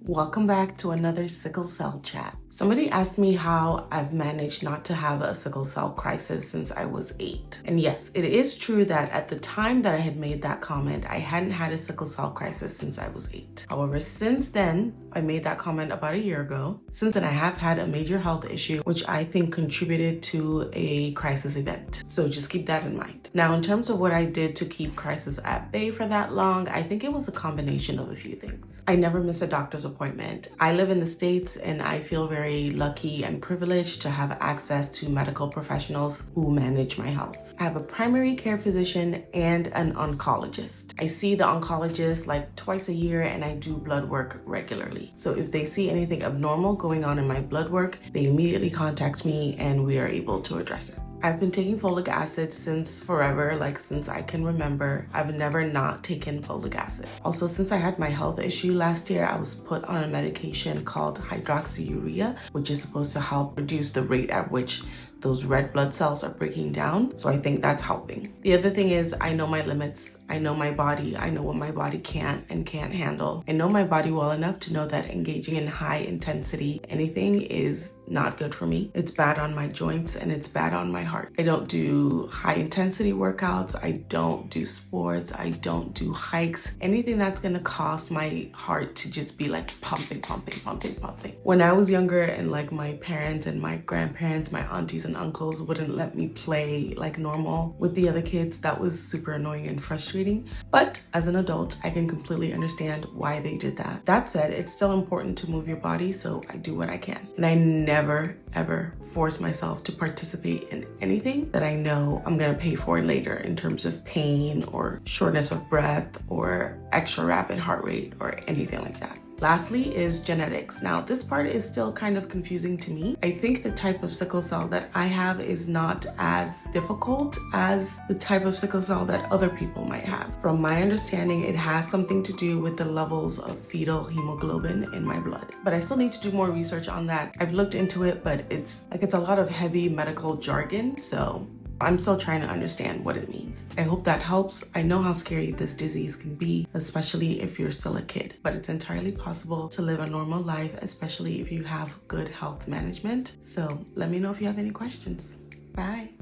Welcome back to another sickle cell chat. Somebody asked me how I've managed not to have a sickle cell crisis since I was 8. And yes, it is true that at the time that I had made that comment, I hadn't had a sickle cell crisis since I was 8. However, since then, I made that comment about a year ago. Since then, I have had a major health issue, which I think contributed to a crisis event. So just keep that in mind. Now, in terms of what I did to keep crisis at bay for that long, I think it was a combination of a few things. I never miss a doctor's appointment. I live in the States and I feel very lucky and privileged to have access to medical professionals who manage my health. I have a primary care physician and an oncologist. I see the oncologist like twice a year and I do blood work regularly. So if they see anything abnormal going on in my blood work, they immediately contact me and we are able to address it. I've been taking folic acid since forever, like since I can remember. I've never not taken folic acid. Also, since I had my health issue last year, I was put on a medication called hydroxyurea, which is supposed to help reduce the rate at which those red blood cells are breaking down. So I think that's helping. The other thing is I know my limits. I know my body. I know what my body can and can't handle. I know my body well enough to know that engaging in high intensity anything is not good for me. It's bad on my joints and it's bad on my heart. I don't do high intensity workouts. I don't do sports. I don't do hikes. Anything that's gonna cause my heart to just be like pumping. When I was younger and like my parents and my grandparents, my aunties and uncles wouldn't let me play like normal with the other kids, that was super annoying and frustrating. But as an adult, I can completely understand why they did that. That said, it's still important to move your body, so I do what I can. And I never, ever force myself to participate in anything that I know I'm gonna pay for later in terms of pain or shortness of breath or extra rapid heart rate or anything like that. Lastly is genetics. Now, this part is still kind of confusing to me. I think the type of sickle cell that I have is not as difficult as the type of sickle cell that other people might have. From my understanding, it has something to do with the levels of fetal hemoglobin in my blood. But I still need to do more research on that. I've looked into it, but it's a lot of heavy medical jargon, so I'm still trying to understand what it means. I hope that helps. I know how scary this disease can be, especially if you're still a kid, but it's entirely possible to live a normal life, especially if you have good health management. So let me know if you have any questions. Bye.